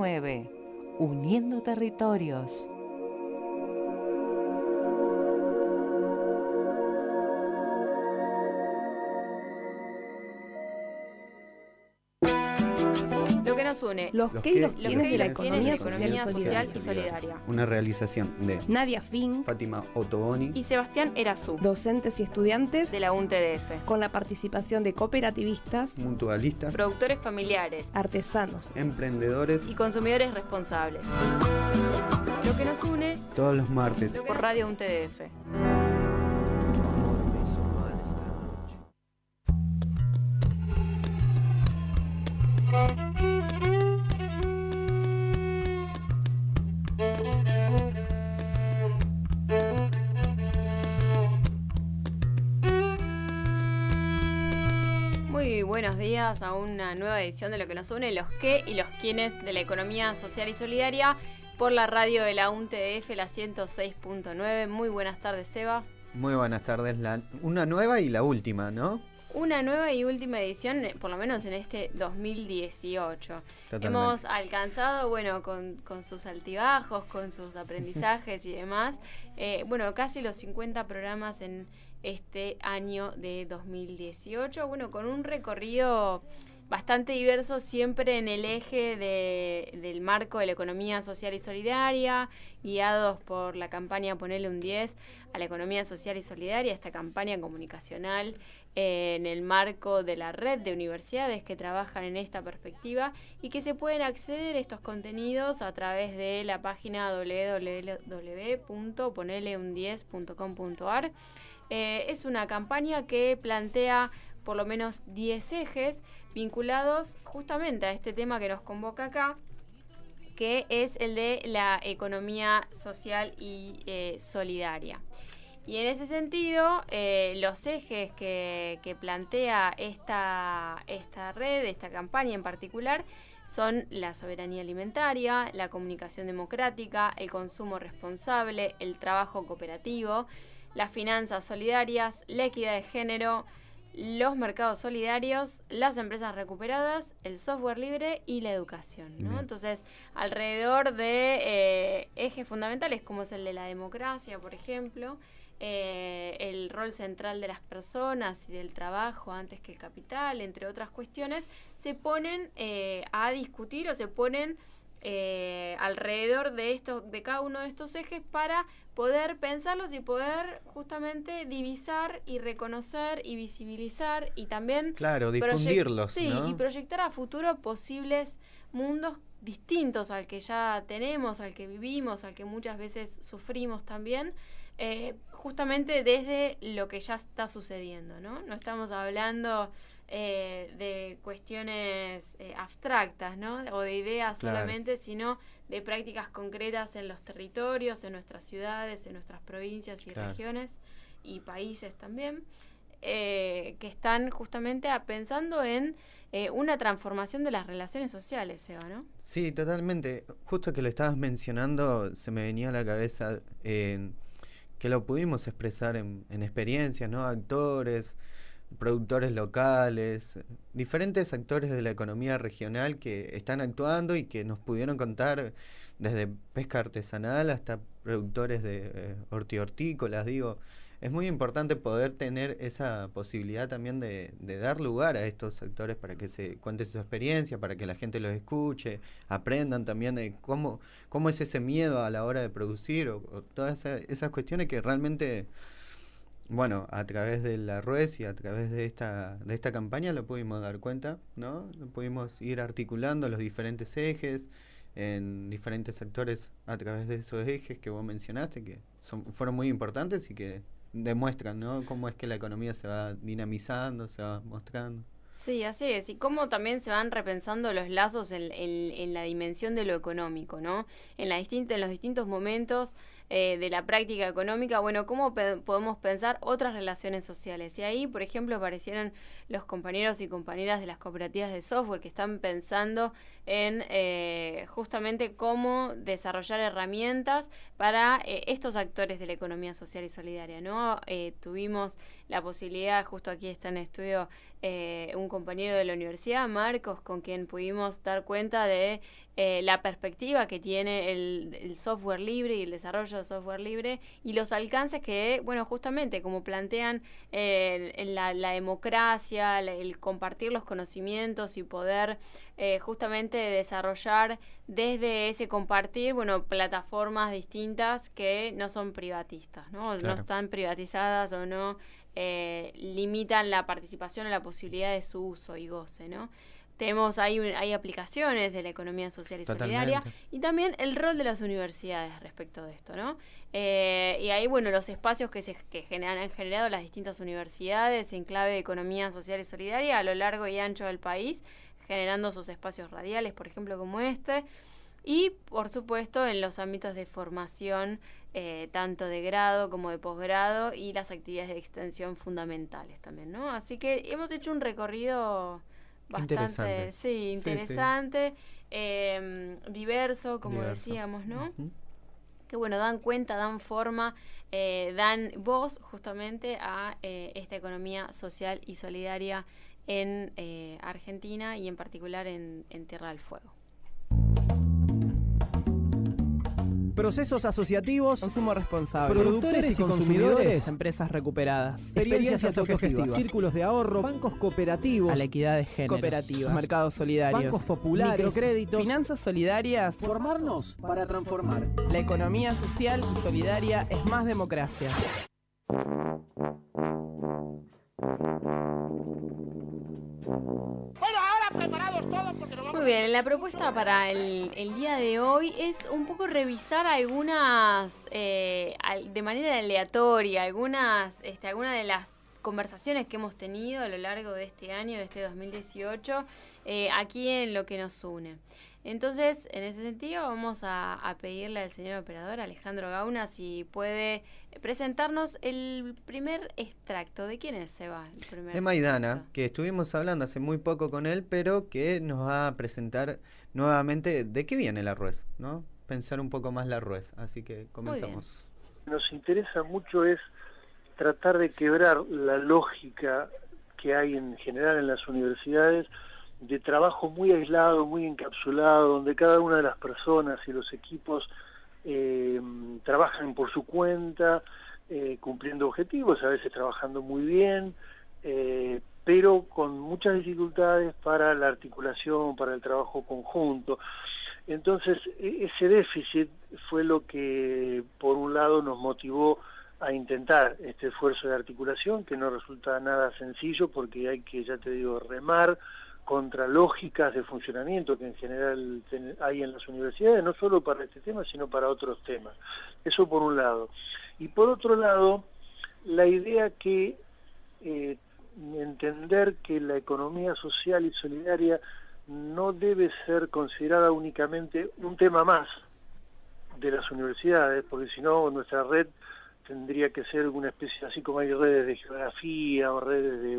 9. Uniendo territorios. Lo que nos une. Los que y los quienes de la economía social y solidaria. Una realización de Nadia Fink, Fátima Ottoboni Y Sebastián Erazú, docentes y estudiantes, de la UNTDF. con la participación de cooperativistas, mutualistas, Productores familiares artesanos. emprendedores, y consumidores responsables. Lo que nos une todos los martes. por Radio UNTDF. Muy buenos días a una nueva edición de Lo que nos une, los qué y los quiénes de la economía social y solidaria por la radio de la UNTDF, la 106.9. Muy buenas tardes, Seba. Muy buenas tardes. Una nueva y la última, ¿no? Una nueva y última edición, por lo menos en este 2018. Totalmente. Hemos alcanzado, bueno, con sus altibajos, con sus aprendizajes y demás, casi los 50 programas en este año de 2018. Bueno, con un recorrido bastante diverso, siempre en el eje del marco de la economía social y solidaria, guiados por la campaña Ponele un 10 a la economía social y solidaria, esta campaña comunicacional en el marco de la red de universidades que trabajan en esta perspectiva y que se pueden acceder a estos contenidos a través de la página www.poneleun10.com.ar. Es una campaña que plantea por lo menos 10 ejes vinculados justamente a este tema que nos convoca acá, que es el de la economía social y solidaria. Y en ese sentido, los ejes que plantea esta red, esta campaña en particular, son la soberanía alimentaria, la comunicación democrática, el consumo responsable, el trabajo cooperativo, las finanzas solidarias, la equidad de género, los mercados solidarios, las empresas recuperadas, el software libre y la educación, ¿no? Bien. Entonces, alrededor de ejes fundamentales como es el de la democracia, por ejemplo, el rol central de las personas y del trabajo antes que el capital, entre otras cuestiones, se ponen a discutir o se ponen alrededor de cada uno de estos ejes para poder pensarlos y poder justamente divisar y reconocer y visibilizar y también Claro, difundirlos, ¿no? y proyectar a futuro posibles mundos distintos al que ya tenemos, al que vivimos, al que muchas veces sufrimos también, justamente desde lo que ya está sucediendo, ¿no? No estamos hablando de cuestiones abstractas, ¿no? O de ideas Claro. solamente, sino de prácticas concretas en los territorios, en nuestras ciudades, en nuestras provincias y Claro. regiones y países también, que están justamente pensando en una transformación de las relaciones sociales, Eva, ¿no? Sí, totalmente. Justo que lo estabas mencionando, se me venía a la cabeza que lo pudimos expresar en experiencias, ¿no? Actores, productores locales, diferentes actores de la economía regional que están actuando y que nos pudieron contar desde pesca artesanal hasta productores de hortícolas, digo. Es muy importante poder tener esa posibilidad también de dar lugar a estos actores para que se cuente su experiencia, para que la gente los escuche, aprendan también de cómo es ese miedo a la hora de producir o todas esas cuestiones que realmente, bueno, a través de la RUES y a través de esta campaña lo pudimos dar cuenta, ¿no? Pudimos ir articulando los diferentes ejes en diferentes sectores a través de esos ejes que vos mencionaste, que fueron muy importantes y que demuestran, ¿no? Cómo es que la economía se va dinamizando, se va mostrando. Sí, así es. Y cómo también se van repensando los lazos en la dimensión de lo económico, ¿no? En los distintos momentos de la práctica económica, bueno, cómo podemos pensar otras relaciones sociales. Y ahí, por ejemplo, aparecieron los compañeros y compañeras de las cooperativas de software que están pensando en justamente cómo desarrollar herramientas para estos actores de la economía social y solidaria, ¿no? Tuvimos la posibilidad, justo aquí está en estudio un compañero de la universidad, Marcos, con quien pudimos dar cuenta de la perspectiva que tiene el software libre y el desarrollo de software libre y los alcances que, bueno, justamente como plantean la democracia, el compartir los conocimientos y poder justamente desarrollar desde ese compartir, bueno, plataformas distintas que no son privatistas, ¿no? Claro. No están privatizadas o no limitan la participación o la posibilidad de su uso y goce, ¿no? Hay aplicaciones de la economía social y solidaria y también el rol de las universidades respecto de esto, ¿no? Y ahí, bueno, los espacios que han generado las distintas universidades en clave de economía social y solidaria a lo largo y ancho del país, generando sus espacios radiales, por ejemplo, como este, y, por supuesto, en los ámbitos de formación, tanto de grado como de posgrado, y las actividades de extensión fundamentales también, ¿no? Así que hemos hecho un recorrido bastante interesante, diverso, como decíamos, ¿no? Uh-huh. Que bueno, dan cuenta, dan forma, dan voz justamente a esta economía social y solidaria en Argentina y en particular en Tierra del Fuego. Procesos asociativos, Consumo responsable. productores y consumidores, Empresas recuperadas. experiencias autogestivas, círculos de ahorro, bancos cooperativos, A la equidad de género. Cooperativas. Mercados solidarios. bancos populares, microcréditos. Finanzas solidarias. Formarnos para transformar. La economía social y solidaria es más democracia. Muy bien, la propuesta para el día de hoy es un poco revisar algunas, de manera aleatoria, algunas de las conversaciones que hemos tenido a lo largo de este año, de este 2018, aquí en Lo que nos une. Entonces, en ese sentido, vamos a pedirle al señor operador Alejandro Gauna si puede presentarnos el primer extracto. ¿De quién es, Seba? De Maidana, que estuvimos hablando hace muy poco con él, pero que nos va a presentar nuevamente de qué viene la RUES, ¿no? Pensar un poco más la RUES, así que comenzamos. Nos interesa mucho es tratar de quebrar la lógica que hay en general en las universidades de trabajo muy aislado, muy encapsulado, donde cada una de las personas y los equipos trabajan por su cuenta, cumpliendo objetivos, a veces trabajando muy bien, pero con muchas dificultades para la articulación, para el trabajo conjunto. Entonces, ese déficit fue lo que, por un lado, nos motivó a intentar este esfuerzo de articulación, que no resulta nada sencillo porque hay que, ya te digo, remar contra lógicas de funcionamiento que en general hay en las universidades, no solo para este tema, sino para otros temas. Eso por un lado. Y por otro lado, la idea que entender que la economía social y solidaria no debe ser considerada únicamente un tema más de las universidades, porque si no nuestra red tendría que ser una especie, así como hay redes de geografía o redes de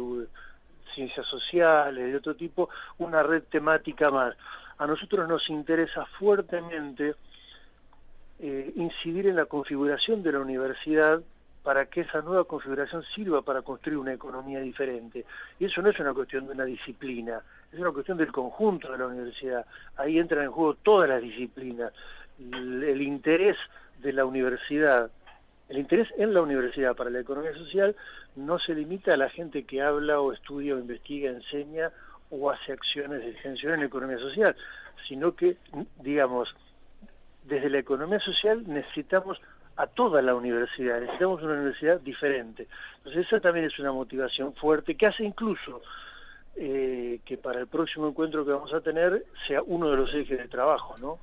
ciencias sociales, de otro tipo, una red temática más. A nosotros nos interesa fuertemente incidir en la configuración de la universidad para que esa nueva configuración sirva para construir una economía diferente. Y eso no es una cuestión de una disciplina, es una cuestión del conjunto de la universidad. Ahí entran en juego todas las disciplinas. El interés de la universidad, el interés en la universidad para la economía social no se limita a la gente que habla o estudia o investiga, enseña o hace acciones de extensión en la economía social, sino que, digamos, desde la economía social necesitamos a toda la universidad, necesitamos una universidad diferente. Entonces esa también es una motivación fuerte que hace incluso que para el próximo encuentro que vamos a tener sea uno de los ejes de trabajo, ¿no?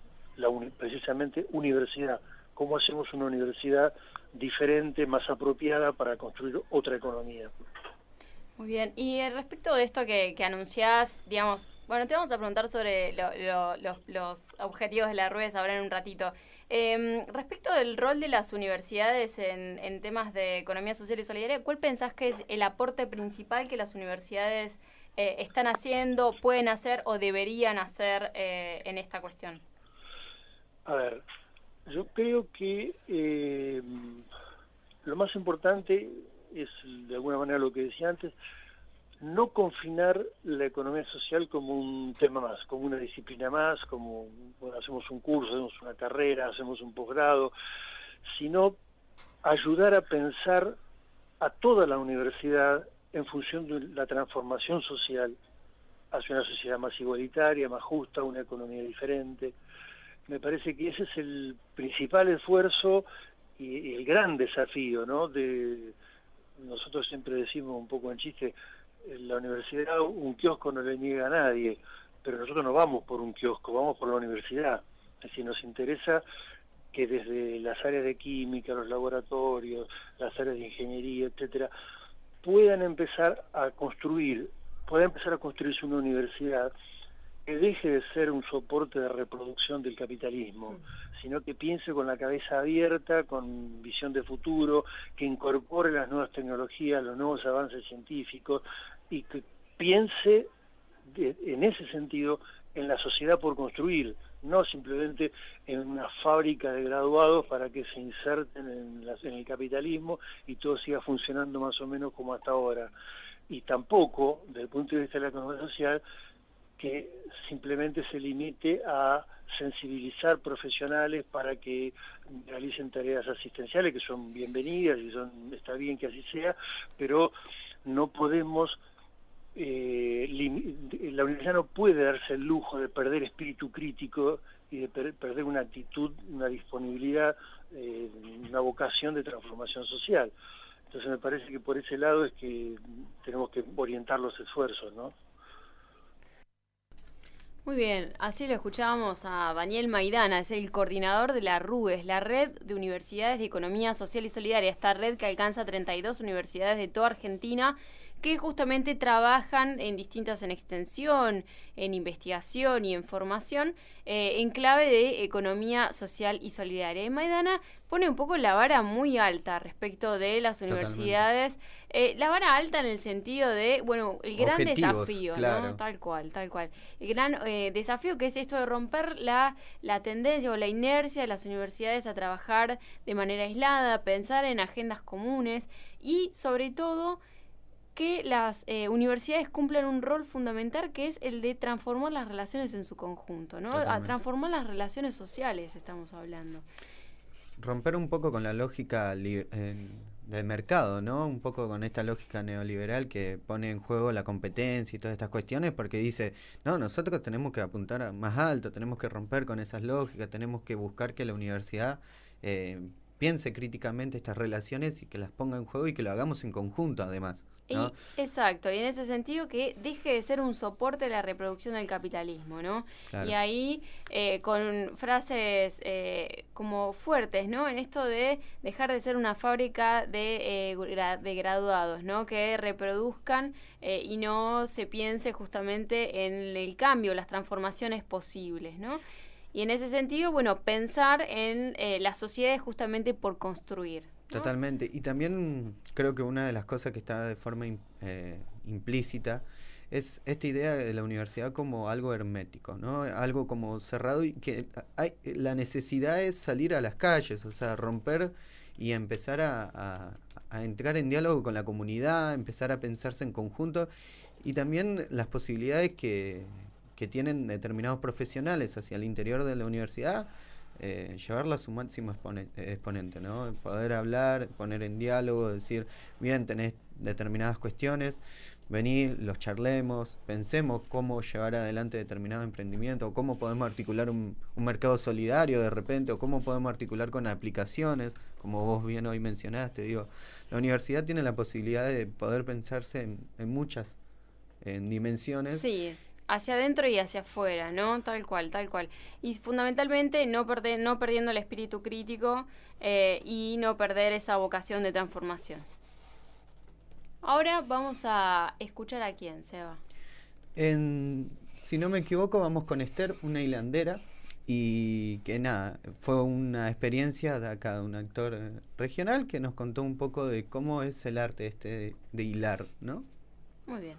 Precisamente universidad. ¿Cómo hacemos una universidad diferente, más apropiada para construir otra economía? Muy bien. Y respecto de esto que anunciás, digamos, bueno, te vamos a preguntar sobre los objetivos de la RUES ahora en un ratito. Respecto del rol de las universidades en temas de economía social y solidaria, ¿cuál pensás que es el aporte principal que las universidades están haciendo, pueden hacer o deberían hacer en esta cuestión? A ver, yo creo que lo más importante es, de alguna manera, lo que decía antes, no confinar la economía social como un tema más, como una disciplina más, como bueno, hacemos un curso, hacemos una carrera, hacemos un posgrado, sino ayudar a pensar a toda la universidad en función de la transformación social hacia una sociedad más igualitaria, más justa, una economía diferente. Me parece que ese es el principal esfuerzo y el gran desafío, ¿no? Nosotros siempre decimos un poco en chiste, en la universidad un kiosco no le niega a nadie, pero nosotros no vamos por un kiosco, vamos por la universidad. Es decir, nos interesa que desde las áreas de química, los laboratorios, las áreas de ingeniería, etcétera, pueda empezar a construirse una universidad que deje de ser un soporte de reproducción del capitalismo, sino que piense con la cabeza abierta, con visión de futuro, que incorpore las nuevas tecnologías, los nuevos avances científicos, y que piense en ese sentido en la sociedad por construir, no simplemente en una fábrica de graduados para que se inserten en el capitalismo y todo siga funcionando más o menos como hasta ahora. Y tampoco, desde el punto de vista de la economía social, que simplemente se limite a sensibilizar profesionales para que realicen tareas asistenciales, que son bienvenidas y está bien que así sea, pero no podemos, la universidad no puede darse el lujo de perder espíritu crítico y de perder una actitud, una disponibilidad, una vocación de transformación social. Entonces me parece que por ese lado es que tenemos que orientar los esfuerzos, ¿no? Muy bien, así lo escuchábamos a Daniel Maidana, es el coordinador de la RUES, la Red de Universidades de Economía Social y Solidaria, esta red que alcanza 32 universidades de toda Argentina, que justamente trabajan en extensión, en investigación y en formación, en clave de economía social y solidaria. Y Maidana pone un poco la vara muy alta respecto de las universidades, la vara alta en el sentido de, bueno, el gran desafío, claro, ¿no? Tal cual. El gran desafío que es esto de romper la tendencia o la inercia de las universidades a trabajar de manera aislada, pensar en agendas comunes y, sobre todo, que las universidades cumplan un rol fundamental que es el de transformar las relaciones en su conjunto, ¿no? A transformar las relaciones sociales, estamos hablando. Romper un poco con la lógica del mercado, ¿no? Un poco con esta lógica neoliberal que pone en juego la competencia y todas estas cuestiones, porque dice, no, nosotros tenemos que apuntar a más alto, tenemos que romper con esas lógicas, tenemos que buscar que la universidad piense críticamente estas relaciones y que las ponga en juego y que lo hagamos en conjunto, además, ¿no? Exacto, y en ese sentido que deje de ser un soporte de la reproducción del capitalismo, ¿no? Claro. Y ahí con frases como fuertes, ¿no? En esto de dejar de ser una fábrica de graduados, ¿no? Que reproduzcan y no se piense justamente en el cambio, las transformaciones posibles, ¿no? Y en ese sentido, bueno, pensar en las sociedades justamente por construir, ¿no? Totalmente. Y también creo que una de las cosas que está de forma implícita es esta idea de la universidad como algo hermético, ¿no? Algo como cerrado y que la necesidad es salir a las calles, o sea, romper y empezar a entrar en diálogo con la comunidad, empezar a pensarse en conjunto y también las posibilidades que tienen determinados profesionales hacia el interior de la universidad, llevarla a su máximo exponente, ¿no? Poder hablar, poner en diálogo, decir, bien, tenés determinadas cuestiones, vení, los charlemos, pensemos cómo llevar adelante determinado emprendimiento, o cómo podemos articular un mercado solidario de repente, o cómo podemos articular con aplicaciones, como vos bien hoy mencionaste. Digo, la universidad tiene la posibilidad de poder pensarse en muchas dimensiones. Sí. Hacia adentro y hacia afuera, ¿no? Tal cual. Y fundamentalmente no perdiendo el espíritu crítico y no perder esa vocación de transformación. Ahora vamos a escuchar a quién, Seba. Si no me equivoco, vamos con Esther, una hilandera, y que nada, fue una experiencia de acá, de un actor regional que nos contó un poco de cómo es el arte de hilar, ¿no? Muy bien.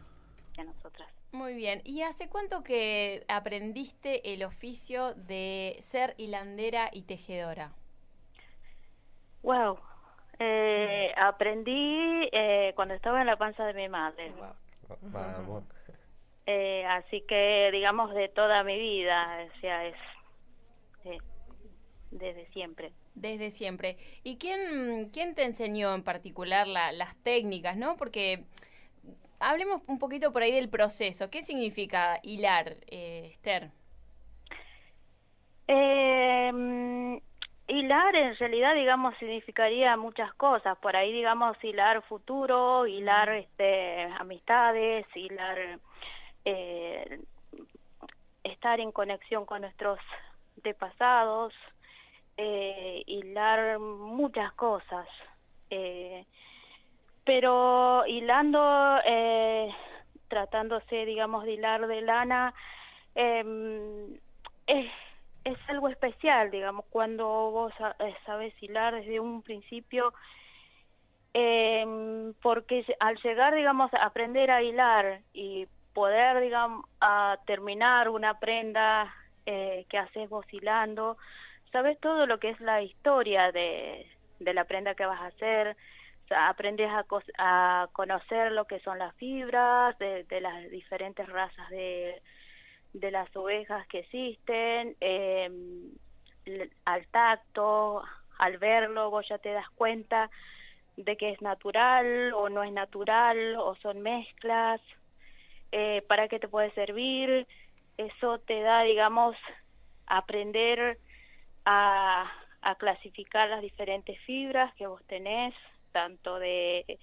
A nosotras. Muy bien. ¿Y hace cuánto que aprendiste el oficio de ser hilandera y tejedora? Wow. Aprendí cuando estaba en la panza de mi madre. Vamos. Así que, digamos, de toda mi vida, o sea, es desde siempre. Desde siempre. ¿Y quién te enseñó en particular las técnicas, no? Porque hablemos un poquito por ahí del proceso. ¿Qué significa hilar, Esther? Hilar en realidad, digamos, significaría muchas cosas. Por ahí, digamos, hilar futuro, hilar amistades, hilar estar en conexión con nuestros antepasados, hilar muchas cosas. Pero hilando, tratándose, digamos, de hilar de lana, es algo especial, digamos, cuando vos sabes hilar desde un principio, porque al llegar, digamos, a aprender a hilar y poder, digamos, a terminar una prenda que haces vos hilando, sabes todo lo que es la historia de la prenda que vas a hacer. O sea, aprendes a conocer lo que son las fibras de las diferentes razas de las ovejas que existen, al tacto, al verlo, vos ya te das cuenta de que es natural o no es natural, o son mezclas, para qué te puede servir. Eso te da, digamos, aprender a clasificar las diferentes fibras que vos tenés, tanto de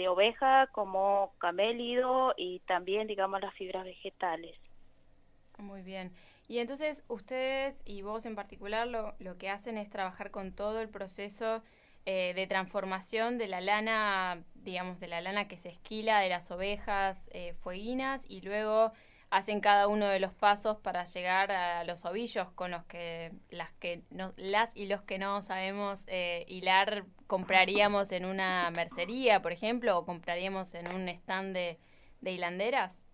oveja como camélido, y también, digamos, las fibras vegetales. Muy bien. Y entonces ustedes y vos en particular lo que hacen es trabajar con todo el proceso de transformación de la lana, digamos, de la lana que se esquila de las ovejas fueguinas, y luego hacen cada uno de los pasos para llegar a los ovillos con los que las y los que no sabemos hilar compraríamos en una mercería, por ejemplo, o compraríamos en un stand de hilanderas.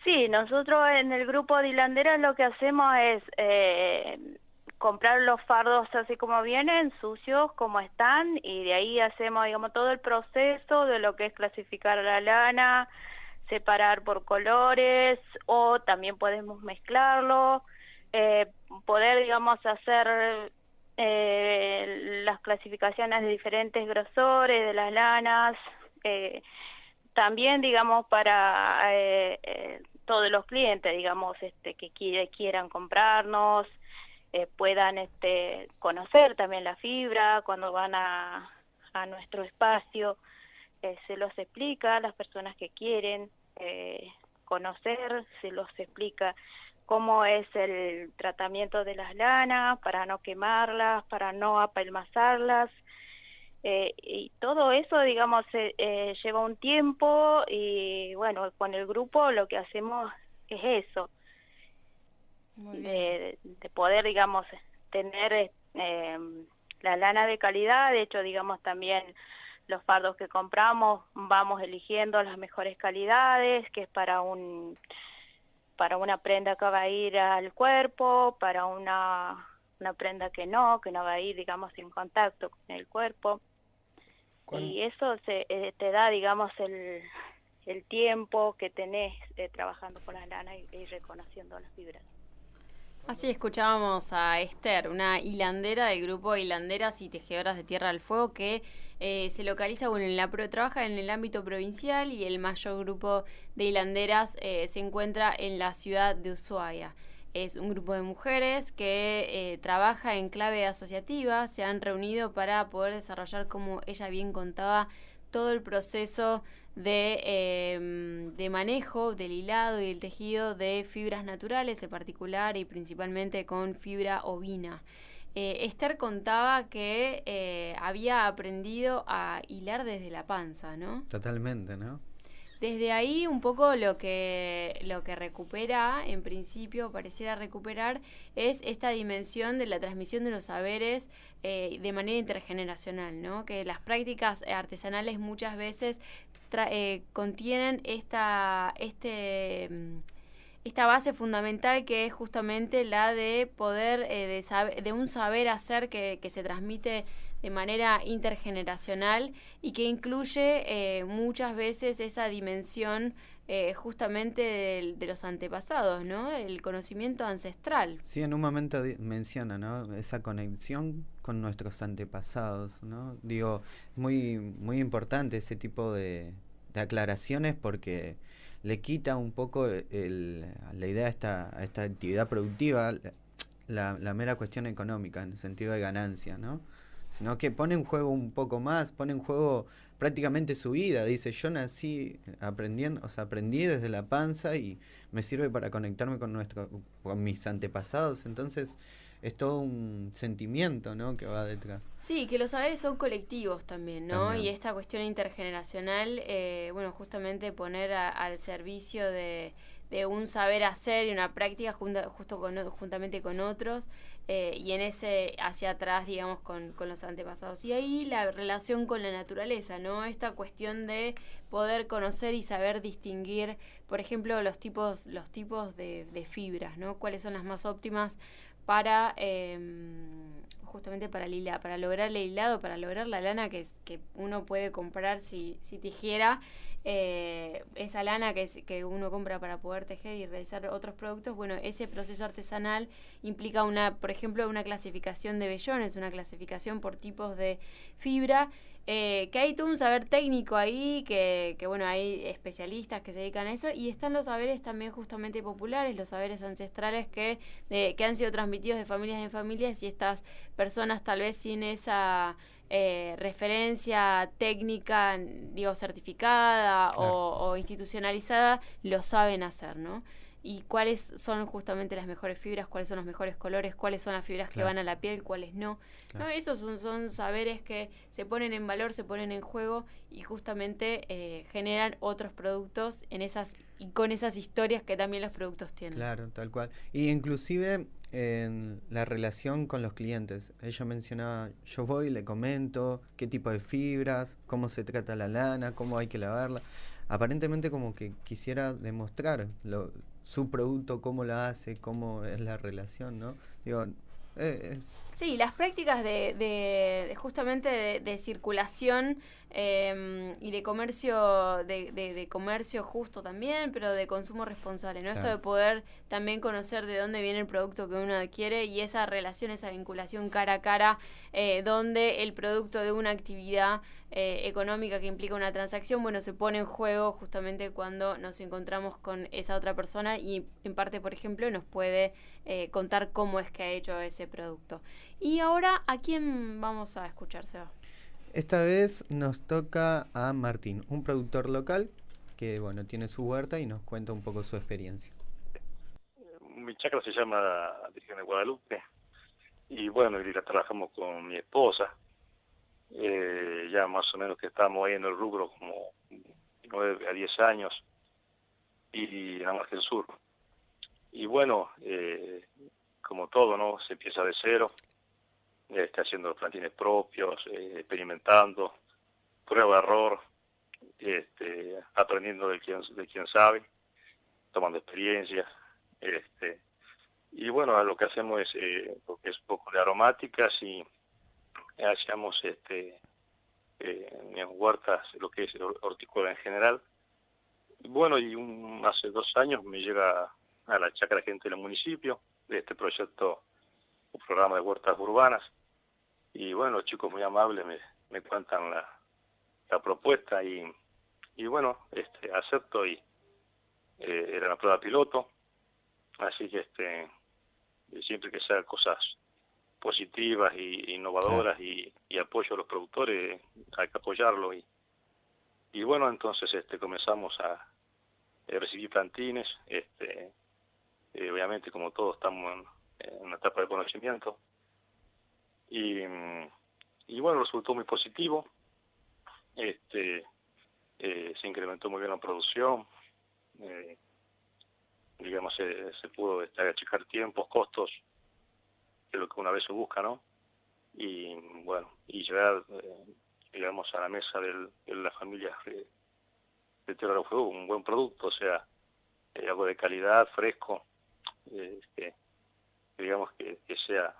Sí, nosotros en el grupo de hilanderas lo que hacemos es comprar los fardos así como vienen, sucios como están, y de ahí hacemos, digamos, todo el proceso de lo que es clasificar la lana, separar por colores, o también podemos mezclarlo, poder, digamos, hacer las clasificaciones de diferentes grosores de las lanas, también, digamos, para todos los clientes, digamos, que quieran comprarnos, puedan conocer también la fibra cuando van a nuestro espacio. Se los explica a las personas que quieren conocer, se los explica cómo es el tratamiento de las lanas para no quemarlas, para no apelmazarlas, y todo eso, digamos, lleva un tiempo, y bueno, con el grupo lo que hacemos es eso, de poder, digamos, tener la lana de calidad. De hecho, digamos, también los fardos que compramos vamos eligiendo las mejores calidades, que es para una prenda que va a ir al cuerpo, para una prenda que no va a ir, digamos, en contacto con el cuerpo. Y eso te da, digamos, el tiempo que tenés trabajando con la lana y reconociendo las fibras. Así escuchábamos a Esther, una hilandera del grupo Hilanderas y Tejedoras de Tierra del Fuego, que se localiza, trabaja en el ámbito provincial, y el mayor grupo de hilanderas se encuentra en la ciudad de Ushuaia. Es un grupo de mujeres que trabaja en clave asociativa, se han reunido para poder desarrollar, como ella bien contaba, todo el proceso de manejo del hilado y del tejido de fibras naturales, en particular y principalmente con fibra ovina. Esther contaba que había aprendido a hilar desde la panza, ¿no? Totalmente, ¿no? Desde ahí un poco lo que recupera, en principio pareciera recuperar, es esta dimensión de la transmisión de los saberes de manera intergeneracional, ¿no? Que las prácticas artesanales muchas veces contienen esta base fundamental que es justamente la de poder, de un saber hacer que se transmite de manera intergeneracional y que incluye muchas veces esa dimensión justamente de los antepasados, ¿no? El conocimiento ancestral. Sí, en un momento menciona, ¿no? Esa conexión con nuestros antepasados, ¿no? Digo, muy importante ese tipo de aclaraciones porque le quita un poco la idea a esta actividad productiva, la mera cuestión económica, en el sentido de ganancia, ¿no? Sino que pone en juego un poco más, pone en juego prácticamente su vida. Dice, yo nací aprendiendo, o sea, aprendí desde la panza y me sirve para conectarme con mis antepasados. Entonces, es todo un sentimiento, ¿no?, que va detrás. Sí, que los saberes son colectivos también, ¿no? También. Y esta cuestión intergeneracional, bueno, justamente poner al servicio de un saber hacer y una práctica juntamente con otros, y en ese hacia atrás, digamos, con los antepasados. Y ahí la relación con la naturaleza, ¿no? Esta cuestión de poder conocer y saber distinguir, por ejemplo, los tipos de fibras, ¿no? Cuáles son las más óptimas para justamente para lograr el hilado, para lograr la lana que uno puede comprar si tejiera, esa lana que uno compra para poder tejer y realizar otros productos. Bueno, ese proceso artesanal implica por ejemplo, una clasificación de vellones, una clasificación por tipos de fibra, que hay todo un saber técnico ahí, que bueno, hay especialistas que se dedican a eso, y están los saberes también justamente populares, los saberes ancestrales que han sido transmitidos de familias en familias, y estas personas tal vez sin esa referencia técnica, digo, certificada, Claro. o institucionalizada, lo saben hacer, ¿no? Y cuáles son justamente las mejores fibras, cuáles son los mejores colores, cuáles son las fibras que van a la piel, cuáles no. Claro. ¿No? Esos son saberes que se ponen en valor, se ponen en juego y justamente generan otros productos y con esas historias que también los productos tienen. Claro, tal cual. Y inclusive en la relación con los clientes. Ella mencionaba, yo voy, le comento qué tipo de fibras, cómo se trata la lana, cómo hay que lavarla. Aparentemente como que quisiera demostrar su producto, cómo la hace, cómo es la relación, ¿no? Digo, sí, las prácticas de justamente de circulación y de comercio de comercio justo también, pero de consumo responsable, ¿no? Claro. Esto de poder también conocer de dónde viene el producto que uno adquiere y esa relación, esa vinculación cara a cara, donde el producto de una actividad económica que implica una transacción, bueno, se pone en juego justamente cuando nos encontramos con esa otra persona y en parte, por ejemplo, nos puede contar cómo es que ha hecho ese producto. Y ahora, ¿a quién vamos a escuchar, Seba? esta vez nos toca a Martín, un productor local que, bueno, tiene su huerta y nos cuenta un poco su experiencia. Mi chacra se llama Virgen de Guadalupe y bueno, y la trabajamos con mi esposa. Ya más o menos que estamos ahí en el rubro como 9 a 10 años y en la margen sur. Y bueno, como todo, ¿no? Se empieza de cero, haciendo los plantines propios, experimentando, prueba error, aprendiendo de quien sabe, tomando experiencia. Y bueno, lo que hacemos es lo que es un poco de aromáticas y hacemos en huertas, lo que es hortícola en general. Y bueno, hace 2 años me llega a la chacra gente del municipio de este proyecto, un programa de huertas urbanas. Y bueno, los chicos muy amables me cuentan la propuesta y bueno, acepto y era una prueba piloto. Así que siempre que sean cosas positivas e innovadoras, claro, y apoyo a los productores, hay que apoyarlo. Y bueno, entonces comenzamos a recibir plantines. Obviamente, como todos, estamos en una etapa de conocimiento. Y bueno, resultó muy positivo. Se incrementó muy bien la producción. Digamos, se pudo achicar tiempos, costos, que es lo que una vez se busca, ¿no? Y bueno, y llegar, digamos, a la mesa de las familias de Tierra del Fuego un buen producto, o sea, algo de calidad, fresco, digamos que sea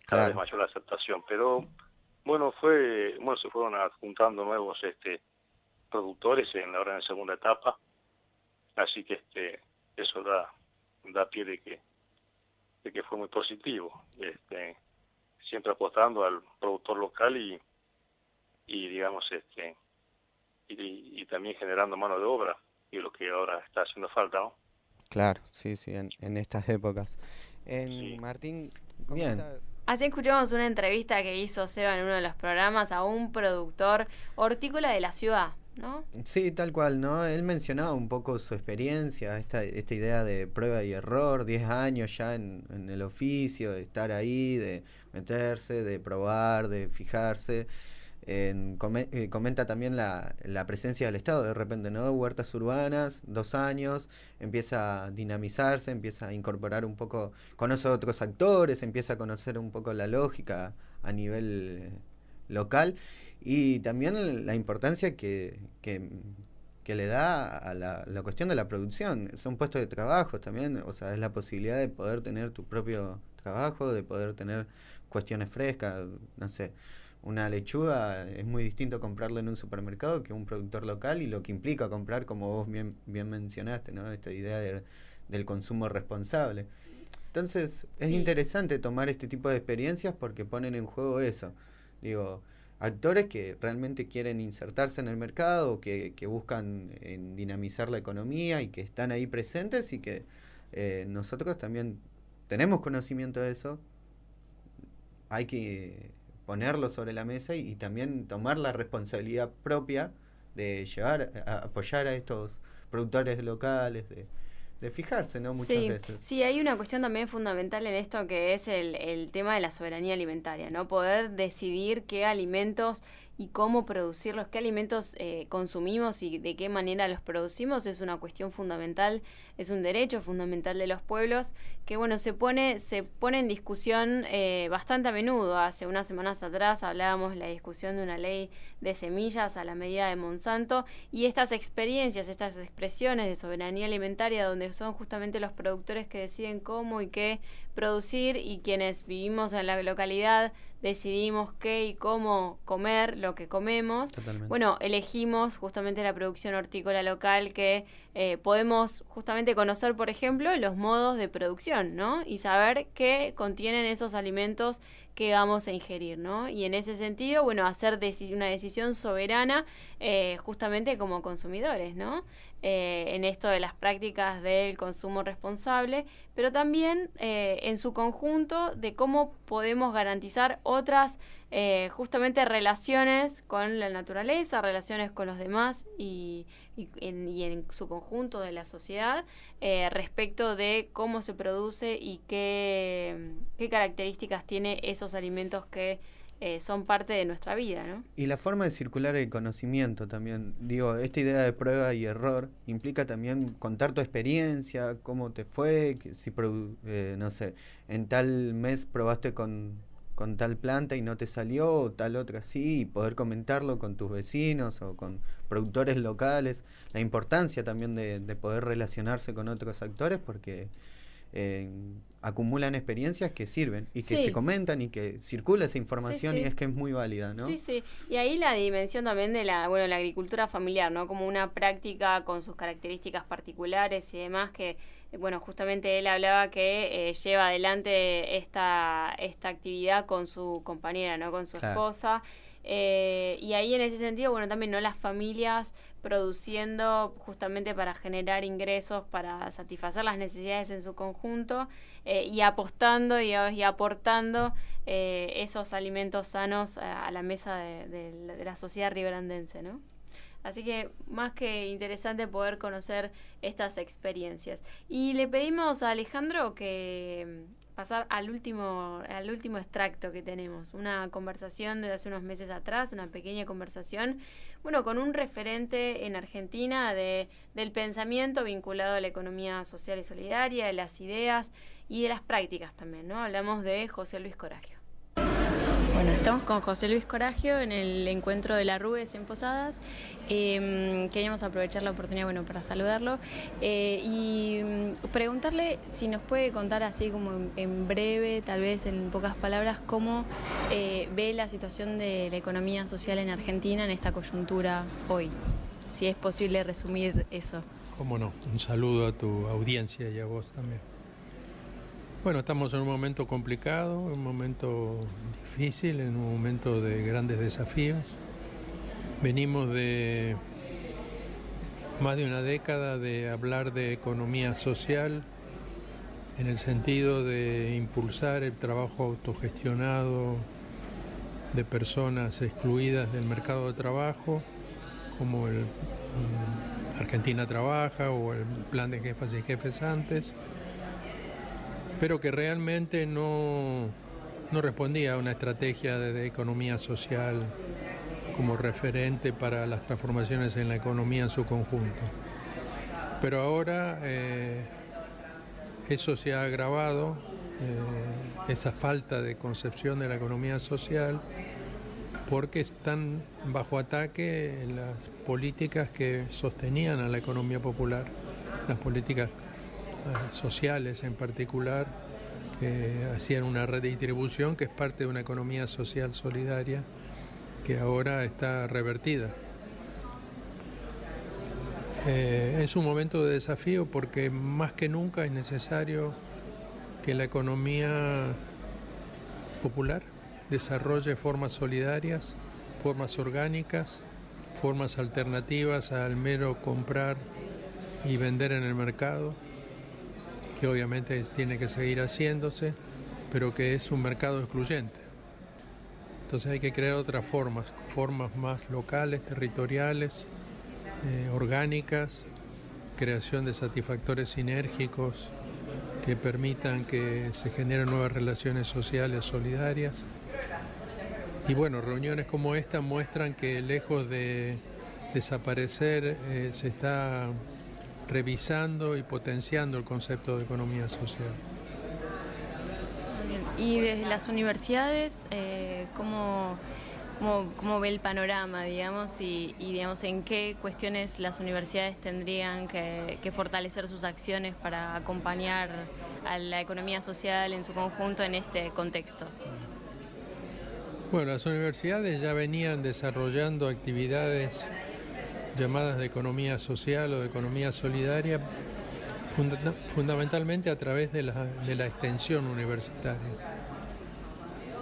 cada vez mayor la aceptación. Pero bueno, se fueron adjuntando nuevos productores en la segunda etapa, así que eso da pie de que fue muy positivo, siempre apostando al productor local y digamos y también generando mano de obra, y lo que ahora está haciendo falta, ¿no? Claro, sí, en estas épocas. Sí. Martín, Bien. Así escuchamos una entrevista que hizo Seba en uno de los programas a un productor hortícola de la ciudad, ¿no? Sí, tal cual, ¿no? Él mencionaba un poco su experiencia, esta idea de prueba y error, 10 años ya en el oficio, de estar ahí, de meterse, de probar, de fijarse. Comenta también la presencia del Estado, de repente, ¿no? Huertas urbanas, 2 años, empieza a dinamizarse, empieza a incorporar un poco, conoce a otros actores, empieza a conocer un poco la lógica a nivel local, y también la importancia que le da a la cuestión de la producción. Son puestos de trabajo también, o sea, es la posibilidad de poder tener tu propio trabajo, de poder tener cuestiones frescas, no sé. Una lechuga es muy distinto comprarlo en un supermercado que un productor local, y lo que implica comprar, como vos bien mencionaste, ¿no? Esta idea del consumo responsable. Entonces, es interesante tomar este tipo de experiencias porque ponen en juego eso. Digo, actores que realmente quieren insertarse en el mercado, que buscan dinamizar la economía y que están ahí presentes, y que nosotros también tenemos conocimiento de eso. Hay que ponerlo sobre la mesa y también tomar la responsabilidad propia de apoyar a estos productores locales, de fijarse, ¿no? Muchas veces. Sí, hay una cuestión también fundamental en esto, que es el tema de la soberanía alimentaria, ¿no? Poder decidir qué alimentos y cómo producirlos, qué alimentos consumimos y de qué manera los producimos, es una cuestión fundamental, es un derecho fundamental de los pueblos que, bueno, se pone en discusión bastante a menudo. Hace unas semanas atrás hablábamos de la discusión de una ley de semillas a la medida de Monsanto, y estas experiencias, estas expresiones de soberanía alimentaria, donde son justamente los productores que deciden cómo y qué producir, y quienes vivimos en la localidad decidimos qué y cómo comer lo que comemos. Totalmente. Bueno, elegimos justamente la producción hortícola local, que podemos justamente conocer, por ejemplo, los modos de producción, ¿no? Y saber qué contienen esos alimentos que vamos a ingerir, ¿no? Y en ese sentido, bueno, hacer una decisión soberana justamente como consumidores, ¿no? En esto de las prácticas del consumo responsable, pero también en su conjunto de cómo podemos garantizar otras justamente relaciones con la naturaleza, relaciones con los demás y en su conjunto de la sociedad, respecto de cómo se produce y qué características tiene esos alimentos que son parte de nuestra vida, ¿no? Y la forma de circular el conocimiento también. Digo, esta idea de prueba y error implica también contar tu experiencia, cómo te fue, si no sé, en tal mes probaste con tal planta y no te salió, o tal otra sí, y poder comentarlo con tus vecinos o con productores locales. La importancia también de poder relacionarse con otros actores, porque acumulan experiencias que sirven y que se comentan y que circula esa información, y es que es muy válida, ¿no? Sí. Y ahí la dimensión también de la agricultura familiar, ¿no? Como una práctica con sus características particulares y demás, que bueno, justamente él hablaba que lleva adelante esta actividad con su compañera, ¿no? Con su esposa. Y ahí en ese sentido, bueno, también, ¿no? Las familias produciendo justamente para generar ingresos, para satisfacer las necesidades en su conjunto, y apostando y aportando esos alimentos sanos a la mesa de la sociedad rioharandense, ¿no? Así que más que interesante poder conocer estas experiencias. Y le pedimos a Alejandro que pasar al último extracto que tenemos, una conversación de hace unos meses atrás, una pequeña conversación, bueno, con un referente en Argentina del pensamiento vinculado a la economía social y solidaria, de las ideas y de las prácticas también, ¿no? Hablamos de José Luis Coragio. Bueno, estamos con José Luis Coragio en el encuentro de la RUES en Posadas. Queríamos aprovechar la oportunidad, para saludarlo y preguntarle si nos puede contar así como en breve, tal vez en pocas palabras, cómo ve la situación de la economía social en Argentina en esta coyuntura hoy. Si es posible resumir eso. Cómo no, un saludo a tu audiencia y a vos también. Bueno, estamos en un momento complicado, un momento difícil, en un momento de grandes desafíos. Venimos de más de una década de hablar de economía social en el sentido de impulsar el trabajo autogestionado de personas excluidas del mercado de trabajo, como el Argentina Trabaja o el Plan de Jefas y Jefes antes, pero que realmente no respondía a una estrategia de economía social como referente para las transformaciones en la economía en su conjunto. Pero ahora eso se ha agravado, esa falta de concepción de la economía social, porque están bajo ataque las políticas que sostenían a la economía popular, las políticas sociales en particular, que hacían una redistribución que es parte de una economía social solidaria que ahora está revertida. Es un momento de desafío porque más que nunca es necesario que la economía popular desarrolle formas solidarias, formas orgánicas, formas alternativas al mero comprar y vender en el mercado, que obviamente tiene que seguir haciéndose, pero que es un mercado excluyente. Entonces hay que crear otras formas más locales, territoriales, orgánicas, creación de satisfactores sinérgicos que permitan que se generen nuevas relaciones sociales solidarias. Y bueno, reuniones como esta muestran que lejos de desaparecer se está revisando y potenciando el concepto de economía social. Y desde las universidades, ¿cómo ve el panorama, digamos, y digamos, en qué cuestiones las universidades tendrían que fortalecer sus acciones para acompañar a la economía social en su conjunto en este contexto? Bueno, las universidades ya venían desarrollando actividades llamadas de economía social o de economía solidaria, fundamentalmente a través de la extensión universitaria,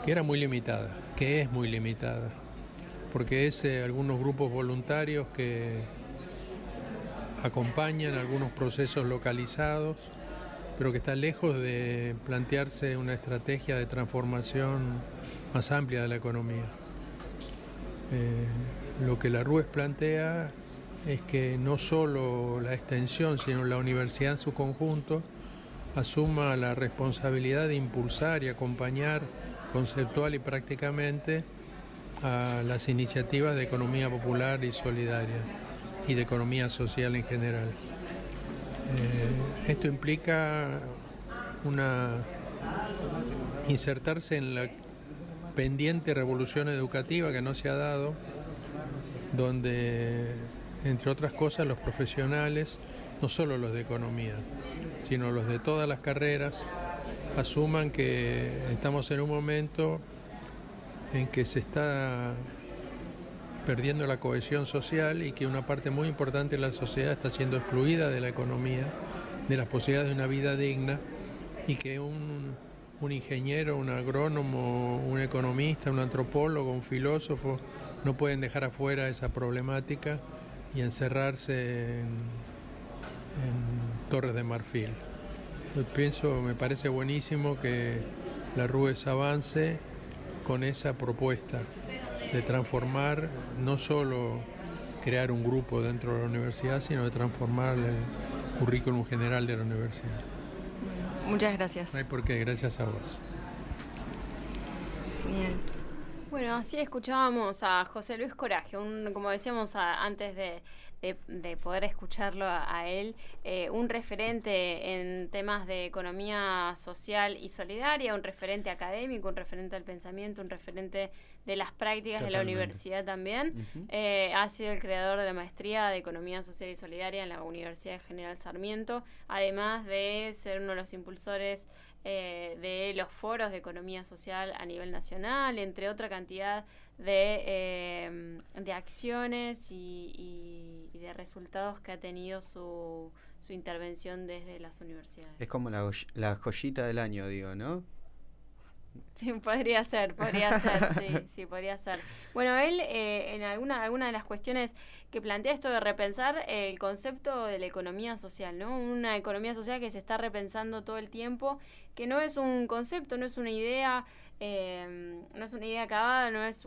que era muy limitada, que es muy limitada, porque es algunos grupos voluntarios que acompañan algunos procesos localizados, pero que está lejos de plantearse una estrategia de transformación más amplia de la economía. Lo que la RUES plantea es que no solo la extensión, sino la universidad en su conjunto asuma la responsabilidad de impulsar y acompañar conceptual y prácticamente a las iniciativas de economía popular y solidaria y de economía social en general. Esto implica insertarse en la pendiente revolución educativa que no se ha dado, donde, entre otras cosas, los profesionales, no solo los de economía, sino los de todas las carreras, asuman que estamos en un momento en que se está perdiendo la cohesión social y que una parte muy importante de la sociedad está siendo excluida de la economía, de las posibilidades de una vida digna, y que un ingeniero, un agrónomo, un economista, un antropólogo, un filósofo no pueden dejar afuera esa problemática y encerrarse en Torres de Marfil. Yo me parece buenísimo que la RUES avance con esa propuesta de transformar, no solo crear un grupo dentro de la universidad, sino de transformar el currículum general de la universidad. Muchas gracias. No hay por qué, gracias a vos. Bien. Bueno, así escuchábamos a José Luis Coraje, como decíamos antes de poder escucharlo a él, un referente en temas de economía social y solidaria, un referente académico, un referente del pensamiento, un referente de las prácticas de la universidad también. Ha sido el creador de la maestría de Economía Social y Solidaria en la Universidad General Sarmiento, además de ser uno de los impulsores de los foros de economía social a nivel nacional, entre otra cantidad de acciones y de resultados que ha tenido su intervención desde las universidades. Es como la joyita del año, digo, ¿no? Sí, podría ser, sí, podría ser. Bueno, él en alguna de las cuestiones que plantea esto de repensar el concepto de la economía social, ¿no? Una economía social que se está repensando todo el tiempo, que no es un concepto, no es una idea, acabada, no es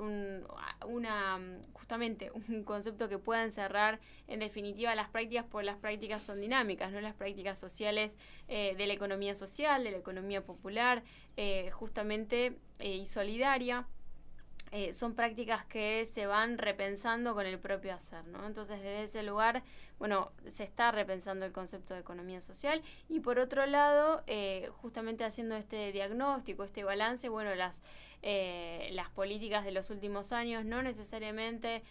justamente un concepto que pueda encerrar en definitiva las prácticas, porque las prácticas son dinámicas, ¿no? Las prácticas sociales de la economía social, de la economía popular, justamente y solidaria. Son prácticas que se van repensando con el propio hacer, ¿no? Entonces, desde ese lugar, bueno, se está repensando el concepto de economía social y por otro lado, justamente haciendo este diagnóstico, este balance, bueno, las políticas de los últimos años, no necesariamente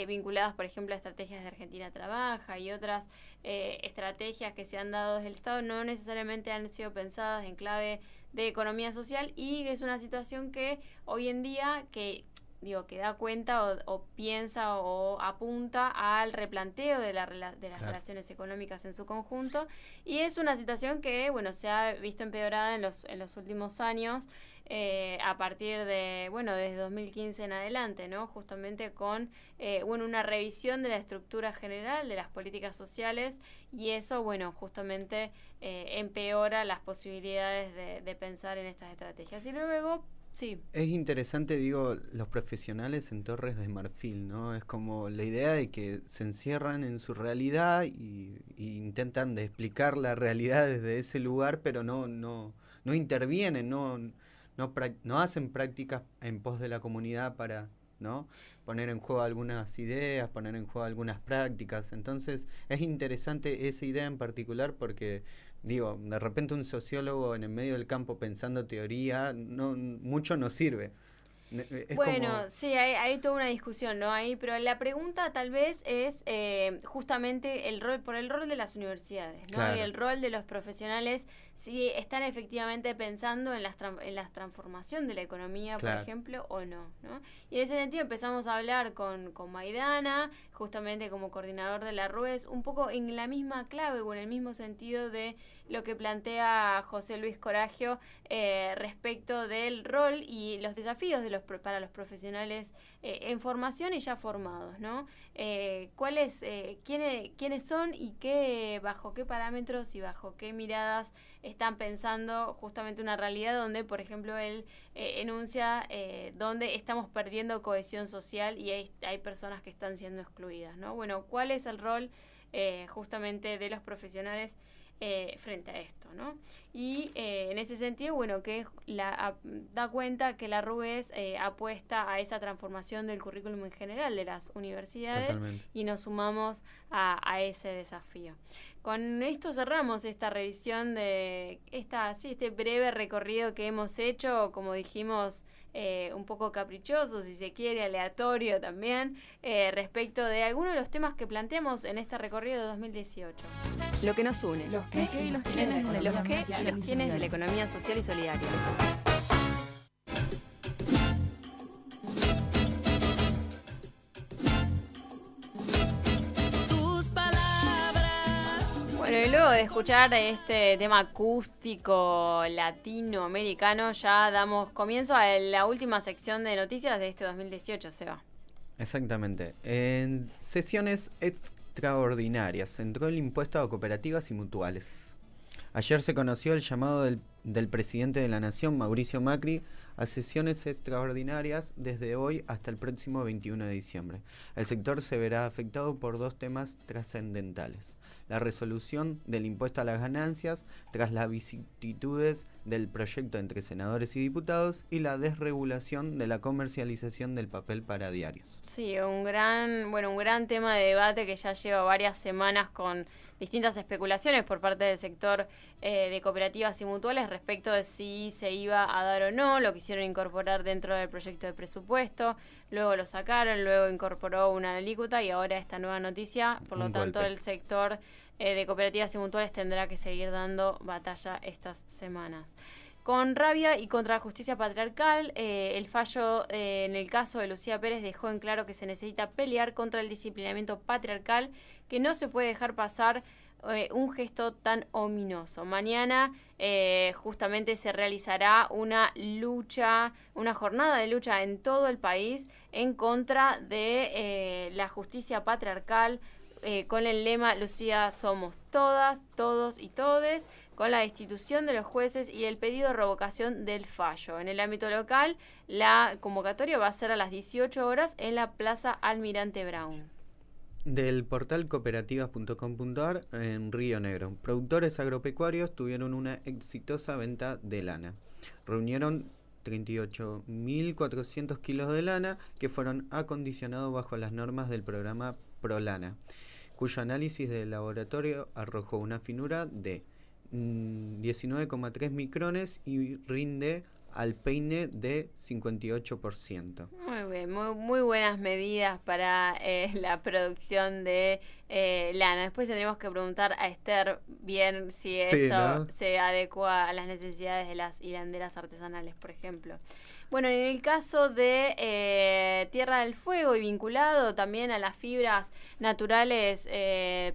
vinculadas, por ejemplo, a estrategias de Argentina Trabaja y otras estrategias que se han dado desde el Estado, no necesariamente han sido pensadas en clave de economía social, y es una situación que hoy en día que da cuenta o piensa o apunta al replanteo de las relaciones económicas en su conjunto, y es una situación que, bueno, se ha visto empeorada en los últimos años, a partir de, bueno, desde 2015 en adelante, ¿no? Justamente con, una revisión de la estructura general de las políticas sociales, y eso, bueno, justamente empeora las posibilidades de pensar en estas estrategias. Y luego, sí. Es interesante, digo, los profesionales en Torres de Marfil, ¿no? Es como la idea de que se encierran en su realidad y intentan de explicar la realidad desde ese lugar, pero no intervienen, no hacen prácticas en pos de la comunidad para, ¿no?, poner en juego algunas ideas, poner en juego algunas prácticas. Entonces es interesante esa idea en particular porque, digo, de repente un sociólogo en el medio del campo pensando teoría, mucho no sirve. Sí, hay toda una discusión, ¿no? Ahí, pero la pregunta tal vez es justamente el rol de las universidades, ¿no? Claro. Y el rol de los profesionales, si están efectivamente pensando en la transformación de la economía, claro, por ejemplo, o no, ¿no? Y en ese sentido empezamos a hablar con Maidana, justamente como coordinador de la RUES, un poco en la misma clave o en el mismo sentido de lo que plantea José Luis Coragio respecto del rol y los desafíos para los profesionales en formación y ya formados, ¿no? ¿Quiénes son y bajo qué parámetros y bajo qué miradas están pensando justamente una realidad donde, por ejemplo, él enuncia donde estamos perdiendo cohesión social y hay personas que están siendo excluidas, ¿no? Bueno, ¿cuál es el rol justamente de los profesionales frente a esto, ¿no? Y en ese sentido, bueno, que da cuenta que la RUES apuesta a esa transformación del currículum en general de las universidades. Totalmente. Y nos sumamos a ese desafío. Con esto cerramos esta revisión de este breve recorrido que hemos hecho, como dijimos, un poco caprichoso, si se quiere, aleatorio también, respecto de algunos de los temas que planteamos en este recorrido de 2018. Lo que nos une. Los qué y los quiénes de la economía social y solidaria. Bueno, y luego de escuchar este tema acústico latinoamericano, ya damos comienzo a la última sección de noticias de este 2018, Seba. Exactamente. En sesiones extraordinarias entró el impuesto a cooperativas y mutuales. Ayer se conoció el llamado del presidente de la Nación, Mauricio Macri, a sesiones extraordinarias desde hoy hasta el próximo 21 de diciembre. El sector se verá afectado por dos temas trascendentales: la resolución del impuesto a las ganancias tras las vicisitudes del proyecto entre senadores y diputados, y la desregulación de la comercialización del papel para diarios. Sí, un gran tema de debate que ya lleva varias semanas con distintas especulaciones por parte del sector de cooperativas y mutuales respecto de si se iba a dar o no. Lo quisieron incorporar dentro del proyecto de presupuesto, luego lo sacaron, luego incorporó una alícuota y ahora esta nueva noticia. Por lo tanto, el sector de cooperativas y mutuales tendrá que seguir dando batalla estas semanas. Con rabia y contra la justicia patriarcal, el fallo en el caso de Lucía Pérez dejó en claro que se necesita pelear contra el disciplinamiento patriarcal, que no se puede dejar pasar un gesto tan ominoso. Mañana justamente se realizará una jornada de lucha en todo el país en contra de la justicia patriarcal, con el lema Lucía somos todas, todos y todes, con la destitución de los jueces y el pedido de revocación del fallo. En el ámbito local, la convocatoria va a ser a las 18 horas en la Plaza Almirante Brown. Del portal cooperativas.com.ar, en Río Negro, productores agropecuarios tuvieron una exitosa venta de lana. Reunieron 38.400 kilos de lana que fueron acondicionados bajo las normas del programa ProLana, cuyo análisis de laboratorio arrojó una finura de 19,3 micrones y rinde al peine de 58%. Muy bien, muy buenas medidas para la producción de lana. Después tendremos que preguntar a Esther bien si esto se adecua a las necesidades de las hilanderas artesanales, por ejemplo. Bueno, en el caso de Tierra del Fuego y vinculado también a las fibras naturales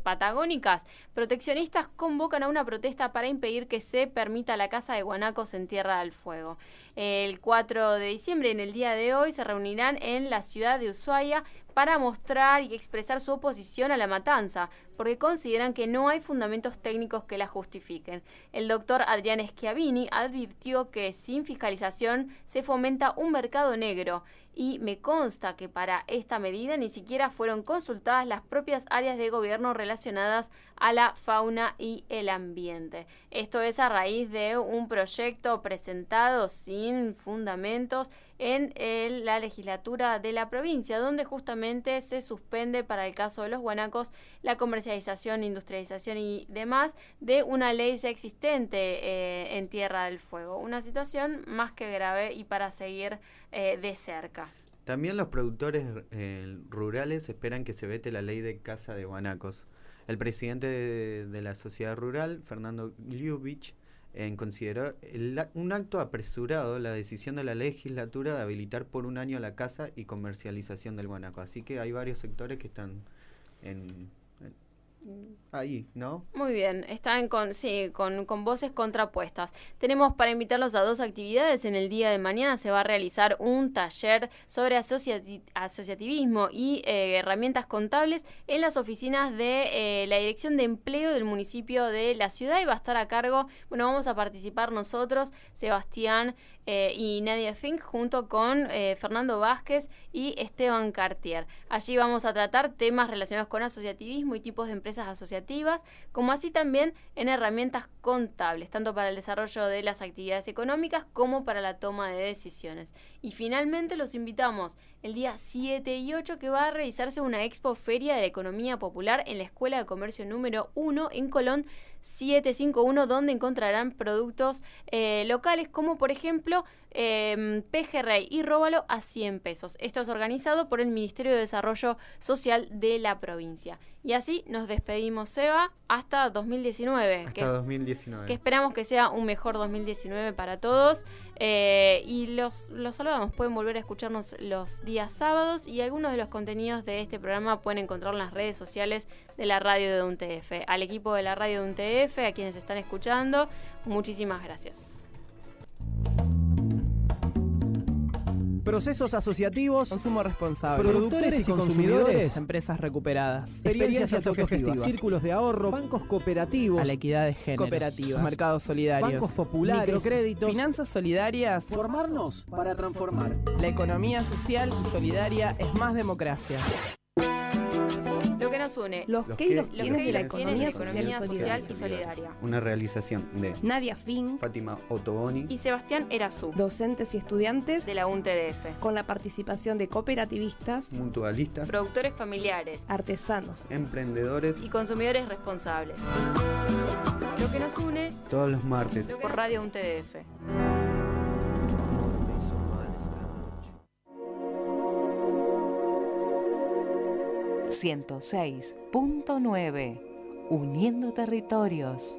patagónicas, proteccionistas convocan a una protesta para impedir que se permita la caza de guanacos en Tierra del Fuego. El 4 de diciembre, en el día de hoy, se reunirán en la ciudad de Ushuaia para mostrar y expresar su oposición a la matanza, porque consideran que no hay fundamentos técnicos que la justifiquen. El doctor Adrián Schiavini advirtió que sin fiscalización se fomenta un mercado negro, y me consta que para esta medida ni siquiera fueron consultadas las propias áreas de gobierno relacionadas a la fauna y el ambiente. Esto es a raíz de un proyecto presentado sin fundamentos en la legislatura de la provincia, donde justamente se suspende para el caso de los guanacos la comercialización, industrialización y demás de una ley ya existente en Tierra del Fuego. Una situación más que grave y para seguir de cerca. También los productores rurales esperan que se vete la ley de caza de guanacos. El presidente de la sociedad rural, Fernando Gliubich, consideró un acto apresurado la decisión de la legislatura de habilitar por un año la caza y comercialización del guanaco. Así que hay varios sectores que están ahí, ¿no? Muy bien, están con voces contrapuestas. Tenemos para invitarlos a dos actividades. En el día de mañana se va a realizar un taller sobre asociativismo y herramientas contables en las oficinas de la Dirección de Empleo del municipio de la ciudad, y va a estar a cargo, vamos a participar nosotros, Sebastián y Nadia Fink, junto con Fernando Vázquez y Esteban Cartier. Allí vamos a tratar temas relacionados con asociativismo y tipos de empresas asociativas, como así también en herramientas contables, tanto para el desarrollo de las actividades económicas como para la toma de decisiones. Y finalmente los invitamos el día 7 y 8, que va a realizarse una expo feria de la economía popular en la Escuela de Comercio número 1 en Colón 751, donde encontrarán productos locales como por ejemplo pejerrey y róbalo a 100 pesos. Esto es organizado por el Ministerio de Desarrollo Social de la provincia. Y así nos despedimos, Seba, hasta 2019. Hasta 2019. Que esperamos que sea un mejor 2019 para todos. Y los saludamos. Pueden volver a escucharnos los días sábados, y algunos de los contenidos de este programa pueden encontrarlo en las redes sociales de la radio de UNTF. Al equipo de la radio de UNTF, a quienes están escuchando, muchísimas gracias. Procesos asociativos, Consumo responsable. productores y consumidores, Empresas recuperadas. experiencias autogestivas, círculos de ahorro, bancos cooperativos, A la equidad de género. cooperativas, Mercados solidarios. bancos populares, microcréditos. Finanzas solidarias. Formarnos para transformar. La economía social y solidaria es más democracia. Lo que nos une. Los Los que y los que- quienes de la los quienes economía de la social y economía solidaria. social y solidaria. Una realización de Nadia Fink, Fátima Ottoboni, Y Sebastián Erazú, docentes y estudiantes, de la UNTDF. con la participación de cooperativistas, mutualistas, Productores familiares artesanos. emprendedores, y consumidores responsables. Lo que nos une todos los martes. por Radio UNTDF. 106.9 Uniendo Territorios.